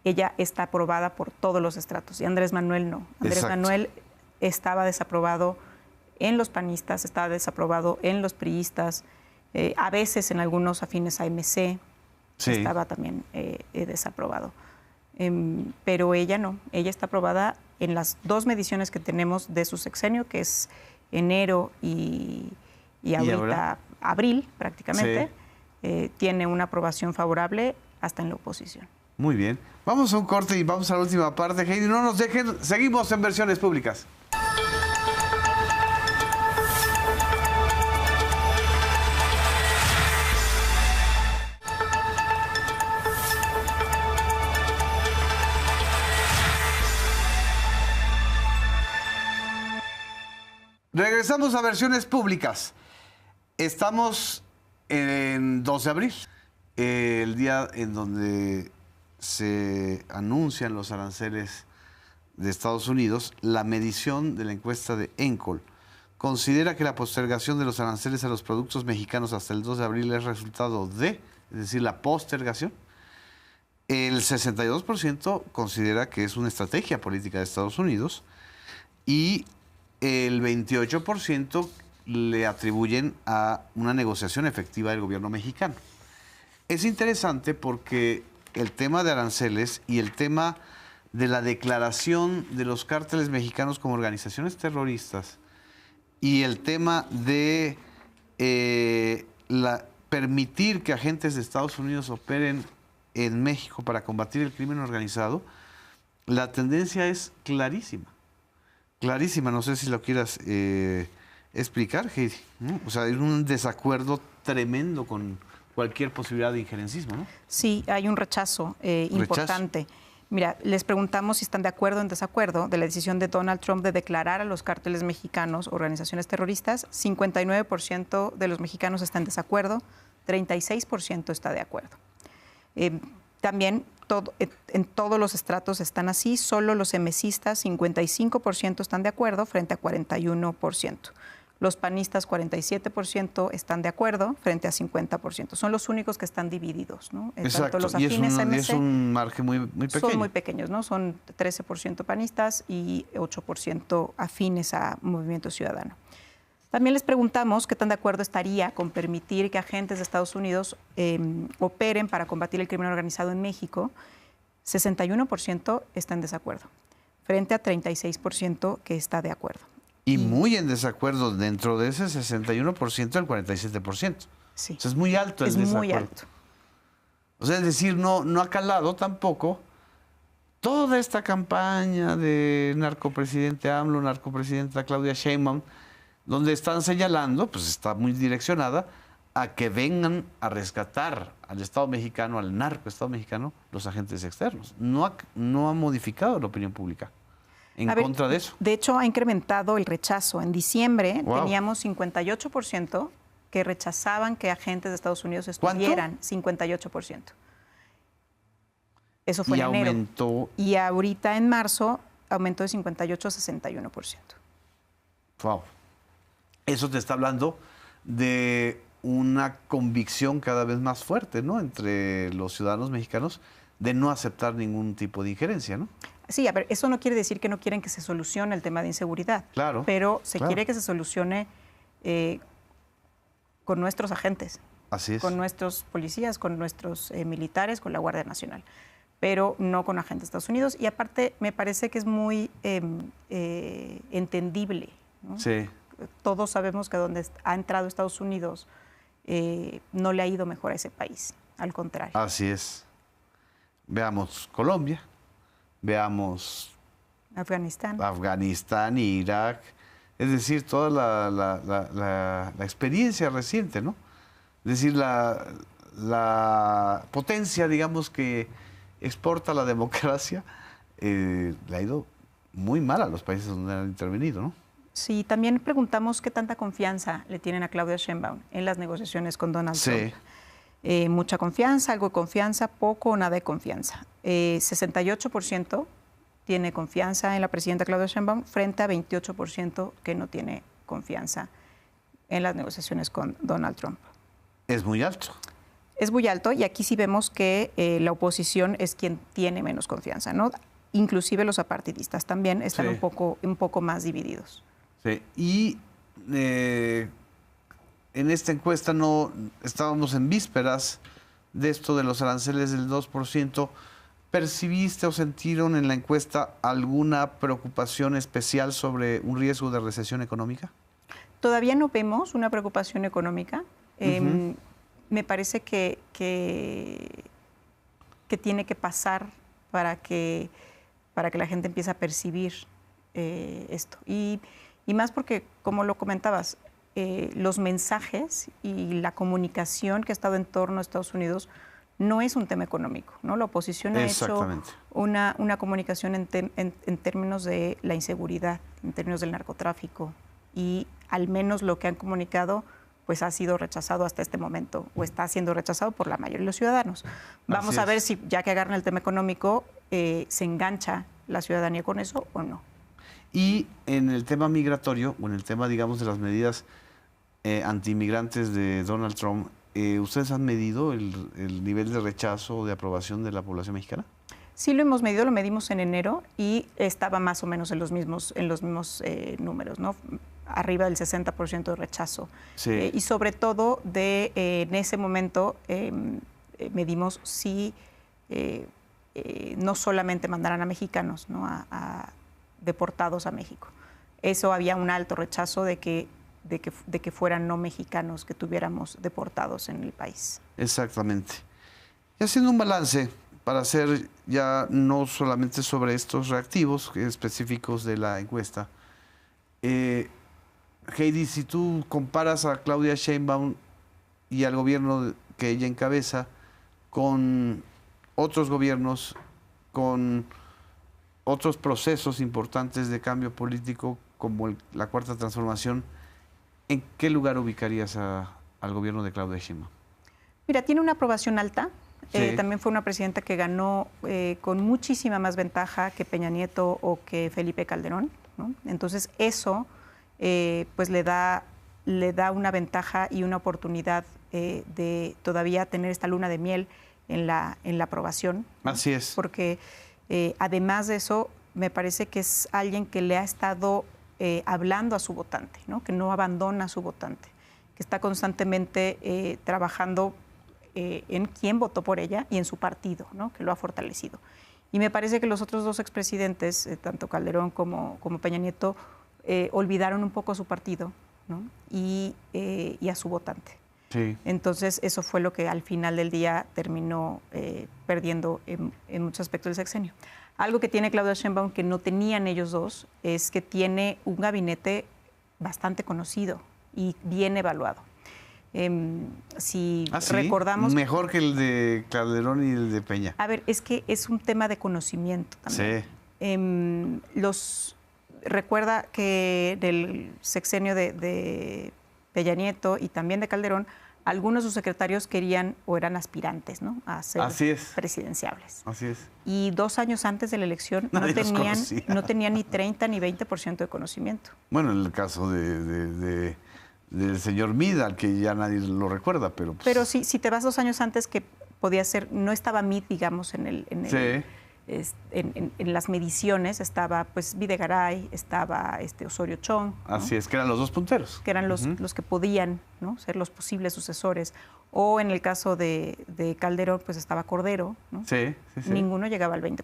ella está aprobada por todos los estratos y Andrés Manuel no. Andrés Manuel estaba desaprobado en los panistas, estaba desaprobado en los priistas, a veces en algunos afines a MC estaba también desaprobado. Pero ella no, ella está aprobada en las dos mediciones que tenemos de su sexenio, que es enero y ahorita abril prácticamente, tiene una aprobación favorable hasta en la oposición. Muy bien. Vamos a un corte y vamos a la última parte. Heidi, no nos dejen. Seguimos en Versiones Públicas. Regresamos a Versiones Públicas. Estamos en 2 de abril, el día en donde se anuncian los aranceles de Estados Unidos. La medición de la encuesta de Encol considera que la postergación de los aranceles a los productos mexicanos hasta el 2 de abril es resultado de, es decir, la postergación El 62% considera que es una estrategia política de Estados Unidos y el 28% le atribuyen a una negociación efectiva del gobierno mexicano. Es interesante porque el tema de aranceles y el tema de la declaración de los cárteles mexicanos como organizaciones terroristas y el tema de permitir que agentes de Estados Unidos operen en México para combatir el crimen organizado, la tendencia es clarísima. Clarísima, no sé si lo quieras explicar, Heidi, ¿no? O sea, hay un desacuerdo tremendo con cualquier posibilidad de injerencismo, ¿no? Sí, hay un rechazo importante. Mira, les preguntamos si están de acuerdo o en desacuerdo de la decisión de Donald Trump de declarar a los cárteles mexicanos organizaciones terroristas. 59% de los mexicanos están en desacuerdo, 36% está de acuerdo. También en todos los estratos están así, solo los emesistas 55% están de acuerdo frente a 41%. Los panistas 47% están de acuerdo frente a 50%. Son los únicos que están divididos, ¿no? Exacto, Tanto los afines y es un margen muy pequeño. Son muy pequeños, ¿no? Son 13% panistas y 8% afines a Movimiento Ciudadano. También les preguntamos qué tan de acuerdo estaría con permitir que agentes de Estados Unidos operen para combatir el crimen organizado en México. 61% está en desacuerdo, frente a 36% que está de acuerdo. Y muy en desacuerdo dentro de ese 61%, el 47%. Sí. O sea, es muy alto el desacuerdo. Es muy alto. O sea, es decir, no ha calado tampoco toda esta campaña de narcopresidente AMLO, narcopresidenta Claudia Sheinbaum, donde están señalando, pues está muy direccionada, a que vengan a rescatar al Estado mexicano, al narcoestado mexicano, los agentes externos. No ha modificado la opinión pública en contra de eso. De hecho, ha incrementado el rechazo. En diciembre teníamos 58% que rechazaban que agentes de Estados Unidos estuvieran. ¿Cuánto? 58%. Eso fue y en enero. Aumentó. Y ahorita en marzo aumentó de 58 a 61%. Wow. Eso te está hablando de una convicción cada vez más fuerte, ¿no?, entre los ciudadanos mexicanos de no aceptar ningún tipo de injerencia, ¿no? Sí, a ver, eso no quiere decir que no quieren que se solucione el tema de inseguridad. Claro. Pero se quiere que se solucione con nuestros agentes. Así es. Con nuestros policías, con nuestros militares, con la Guardia Nacional, pero no con agentes de Estados Unidos. Y aparte, me parece que es muy entendible, ¿no? Sí. Todos sabemos que donde ha entrado Estados Unidos no le ha ido mejor a ese país, al contrario. Así es. Veamos Colombia, veamos Afganistán, Irak, es decir, toda la experiencia reciente, ¿no? Es decir, la potencia, digamos, que exporta la democracia, le ha ido muy mal a los países donde han intervenido, ¿no? Sí, también preguntamos qué tanta confianza le tienen a Claudia Sheinbaum en las negociaciones con Donald Trump. Mucha confianza, algo de confianza, poco o nada de confianza. 68% tiene confianza en la presidenta Claudia Sheinbaum frente a 28% que no tiene confianza en las negociaciones con Donald Trump. Es muy alto. Es muy alto y aquí sí vemos que la oposición es quien tiene menos confianza, ¿no? Inclusive los apartidistas también están un poco más divididos. Sí. Y en esta encuesta no estábamos en vísperas de esto de los aranceles del 2%. ¿Percibiste o sintieron en la encuesta alguna preocupación especial sobre un riesgo de recesión económica? Todavía no vemos una preocupación económica. Me parece que tiene que pasar para que la gente empiece a percibir esto. Y más porque, como lo comentabas, los mensajes y la comunicación que ha estado en torno a Estados Unidos no es un tema económico, ¿no? La oposición ha hecho una comunicación en términos de la inseguridad, en términos del narcotráfico, y al menos lo que han comunicado pues ha sido rechazado hasta este momento, o está siendo rechazado por la mayoría de los ciudadanos. Vamos a ver si, ya que agarran el tema económico, se engancha la ciudadanía con eso o no. Y en el tema migratorio, o en el tema, digamos, de las medidas antiinmigrantes de Donald Trump, ¿ustedes han medido el nivel de rechazo o de aprobación de la población mexicana? Sí, lo hemos medido, lo medimos en enero y estaba más o menos en los mismos números, ¿no? Arriba del 60% de rechazo. Sí. Y sobre todo, en ese momento medimos si no solamente mandaran a mexicanos, ¿no? a deportados a México. Eso había un alto rechazo de que fueran no mexicanos que tuviéramos deportados en el país. Exactamente. Y haciendo un balance para hacer ya no solamente sobre estos reactivos específicos de la encuesta, Heidi, si tú comparas a Claudia Sheinbaum y al gobierno que ella encabeza con otros gobiernos, con otros procesos importantes de cambio político como la Cuarta Transformación, ¿en qué lugar ubicarías al gobierno de Claudia Sheinbaum? Mira, tiene una aprobación alta. Sí. También fue una presidenta que ganó con muchísima más ventaja que Peña Nieto o que Felipe Calderón, ¿no? Entonces eso pues le da una ventaja y una oportunidad de todavía tener esta luna de miel en la aprobación, ¿no? Así es. Porque además de eso, me parece que es alguien que le ha estado hablando a su votante, ¿no? Que no abandona a su votante, que está constantemente trabajando en quién votó por ella y en su partido, ¿no? Que lo ha fortalecido. Y me parece que los otros dos expresidentes, tanto Calderón como Peña Nieto, olvidaron un poco a su partido, ¿no? y a su votante. Sí. Entonces, eso fue lo que al final del día terminó perdiendo en muchos aspectos del sexenio. Algo que tiene Claudia Sheinbaum que no tenían ellos dos es que tiene un gabinete bastante conocido y bien evaluado. Si recordamos... Mejor que el de Calderón y el de Peña. A ver, es que es un tema de conocimiento también. Sí. Recuerda que del sexenio de Peña Nieto y también de Calderón, algunos de sus secretarios querían o eran aspirantes, ¿no? A ser presidenciables. Así es. Y 2 años antes de la elección no tenían ni 30 ni 20% de conocimiento. Bueno, en el caso del señor Meade, al que ya nadie lo recuerda, pero... Pues... Pero si te vas 2 años antes, que podía ser, no estaba Meade, digamos, en las mediciones, estaba pues Videgaray, estaba Osorio Chong, ¿no? Así es, que eran los dos punteros. Que eran los que podían, ¿no? Ser los posibles sucesores. O en el caso de Calderón, pues estaba Cordero, ¿no? Sí. Ninguno llegaba al 20%.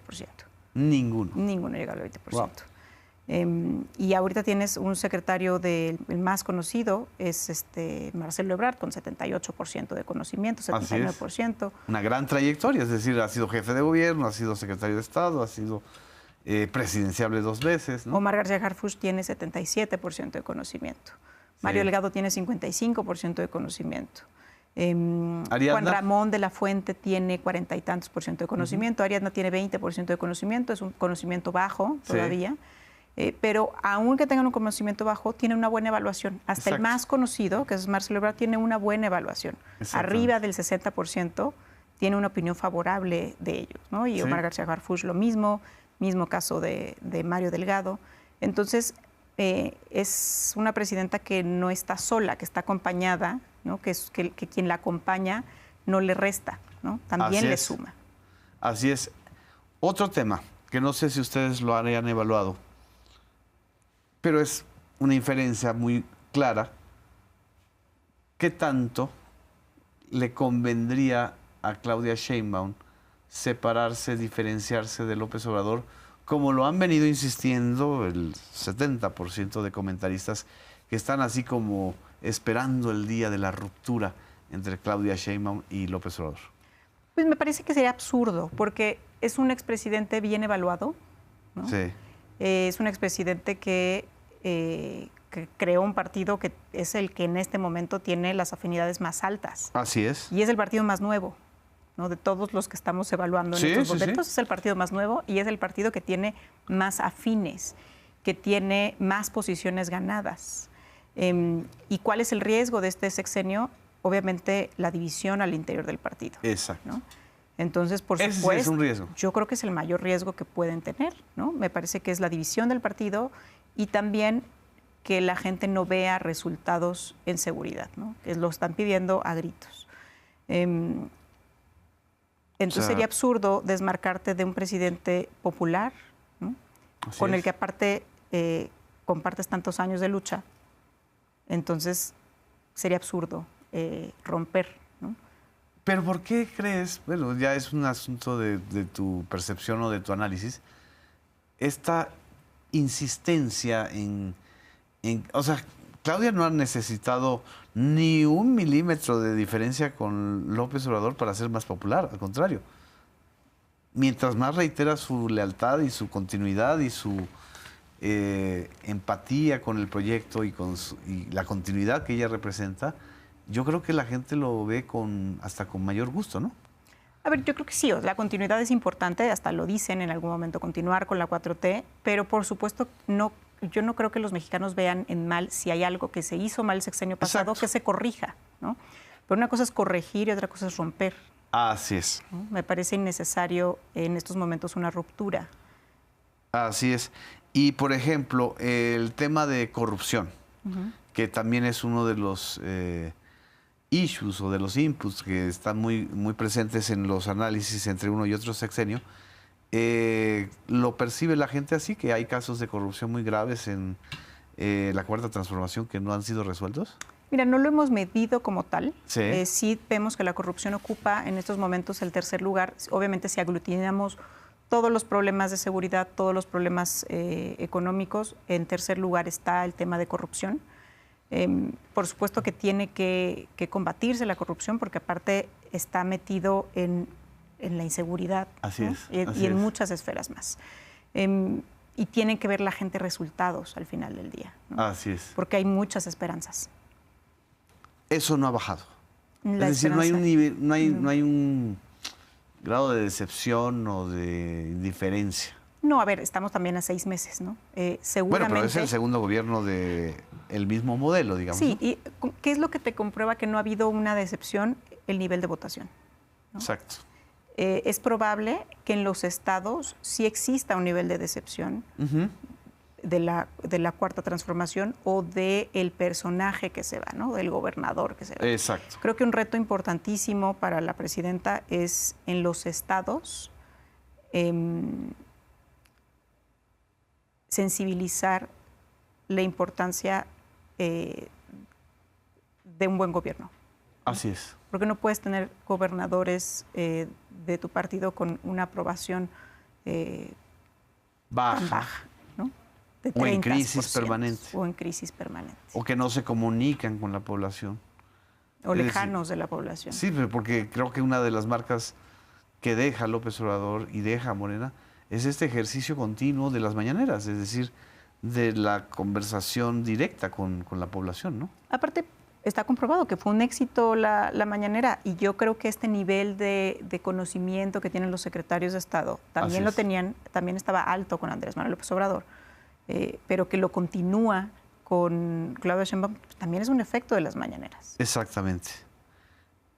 Ninguno llegaba al 20%. Wow. Y ahorita tienes un secretario el más conocido, es Marcelo Ebrard, con 78% de conocimiento, 79%. Una gran trayectoria, es decir, ha sido jefe de gobierno, ha sido secretario de Estado, ha sido presidenciable 2 veces, ¿no? Omar García Harfuch tiene 77% de conocimiento. Mario Delgado tiene 55% de conocimiento. Juan Ramón de la Fuente tiene 40 y tantos % de conocimiento. Ariadna tiene 20% de conocimiento, es un conocimiento bajo todavía. Sí. Pero aunque tengan un conocimiento bajo, tienen una buena evaluación. Hasta el más conocido, que es Marcelo Ebrard, tiene una buena evaluación. Arriba del 60% tiene una opinión favorable de ellos, ¿no? Y Omar García Harfuch lo mismo caso de Mario Delgado. Entonces, es una presidenta que no está sola, que está acompañada, ¿no? Que quien la acompaña no le resta, ¿no? También le suma. Así es. Otro tema, que no sé si ustedes lo hayan evaluado, pero es una inferencia muy clara. ¿Qué tanto le convendría a Claudia Sheinbaum separarse, diferenciarse de López Obrador, como lo han venido insistiendo el 70% de comentaristas que están así como esperando el día de la ruptura entre Claudia Sheinbaum y López Obrador? Pues me parece que sería absurdo, porque es un expresidente bien evaluado, ¿no? Sí. Es un expresidente que creó un partido que es el que en este momento tiene las afinidades más altas. Así es. Y es el partido más nuevo, ¿no? De todos los que estamos evaluando en estos momentos, es el partido más nuevo y es el partido que tiene más afines, que tiene más posiciones ganadas. ¿Y cuál es el riesgo de este sexenio? Obviamente la división al interior del partido. Exacto. ¿No? Entonces, por supuesto, ese es un riesgo. Yo creo que es el mayor riesgo que pueden tener, ¿no? Me parece que es la división del partido y también que la gente no vea resultados en seguridad, ¿no? Que lo están pidiendo a gritos. Entonces sería absurdo desmarcarte de un presidente popular, ¿no? Con el que aparte compartes tantos años de lucha. Entonces sería absurdo romper, ¿no? Pero ¿por qué crees? Bueno, ya es un asunto de tu percepción o de tu análisis. Esta insistencia o sea, Claudia no ha necesitado ni un milímetro de diferencia con López Obrador para ser más popular, al contrario. Mientras más reitera su lealtad y su continuidad y su empatía con el proyecto y la continuidad que ella representa, yo creo que la gente lo ve hasta con mayor gusto, ¿no? A ver, yo creo que sí, la continuidad es importante, hasta lo dicen en algún momento, continuar con la 4T, pero por supuesto yo no creo que los mexicanos vean en mal si hay algo que se hizo mal el sexenio pasado, que se corrija, ¿no? Pero una cosa es corregir y otra cosa es romper. Así es. ¿No? Me parece innecesario en estos momentos una ruptura. Así es. Y, por ejemplo, el tema de corrupción, que también es uno de los issues o de los inputs que están muy, muy presentes en los análisis entre uno y otro sexenio, ¿lo percibe la gente así, que hay casos de corrupción muy graves en la Cuarta Transformación que no han sido resueltos? Mira, no lo hemos medido como tal. Sí. Sí vemos que la corrupción ocupa en estos momentos el tercer lugar. Obviamente, si aglutinamos todos los problemas de seguridad, todos los problemas económicos, en tercer lugar está el tema de corrupción. Por supuesto que tiene que combatirse la corrupción, porque aparte está metido en la inseguridad. Así es. Y en muchas esferas más. Y tiene que ver la gente resultados al final del día, ¿no? Así es. Porque hay muchas esperanzas. Eso no ha bajado. Es decir, no hay un nivel, no hay un grado de decepción o de indiferencia. No, a ver, estamos también a 6 meses, ¿no? Seguramente. Bueno, pero es el segundo gobierno del mismo modelo, digamos. Sí, ¿no? y ¿qué es lo que te comprueba que no ha habido una decepción? El nivel de votación, ¿no? Exacto. Es probable que en los estados sí exista un nivel de decepción de la Cuarta Transformación o del personaje que se va, ¿no? Del gobernador que se va. Exacto. Creo que un reto importantísimo para la presidenta es en los estados sensibilizar la importancia de un buen gobierno. Así es. Porque no puedes tener gobernadores de tu partido con una aprobación tan baja, ¿no? De 30%, o en crisis permanente. O en crisis permanente. O que no se comunican con la población. O lejanos de la población. Sí, porque creo que una de las marcas que deja López Obrador y deja Morena es este ejercicio continuo de las mañaneras, es decir, de la conversación directa con la población, ¿no? Aparte, está comprobado que fue un éxito la mañanera, y yo creo que este nivel de conocimiento que tienen los secretarios de Estado también lo tenían, también estaba alto con Andrés Manuel López Obrador, pero que lo continúa con Claudia Sheinbaum, también es un efecto de las mañaneras. Exactamente.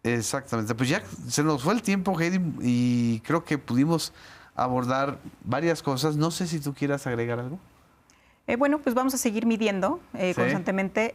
Exactamente. Pues ya se nos fue el tiempo, Heidi, y creo que pudimos abordar varias cosas. No sé si tú quieras agregar algo. Bueno, pues vamos a seguir midiendo constantemente.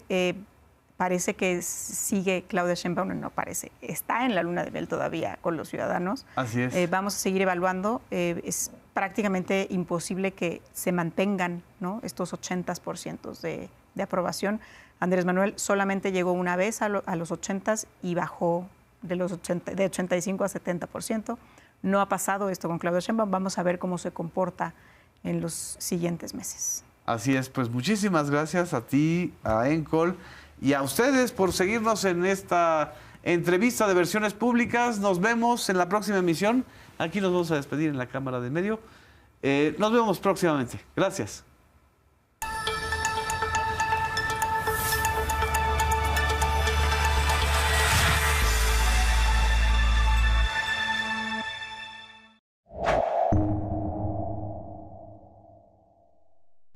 Parece que sigue Claudia Sheinbaum, no parece, está en la luna de miel todavía con los ciudadanos. Así es. Vamos a seguir evaluando. Es prácticamente imposible que se mantengan, ¿no?, estos 80% de aprobación. Andrés Manuel solamente llegó una vez a los 80 y bajó de 85 a 70%. No ha pasado esto con Claudia Sheinbaum. Vamos a ver cómo se comporta en los siguientes meses. Así es, pues muchísimas gracias a ti, a Encol, y a ustedes por seguirnos en esta entrevista de Versiones Públicas. Nos vemos en la próxima emisión. Aquí nos vamos a despedir en la cámara de medio. Nos vemos próximamente. Gracias.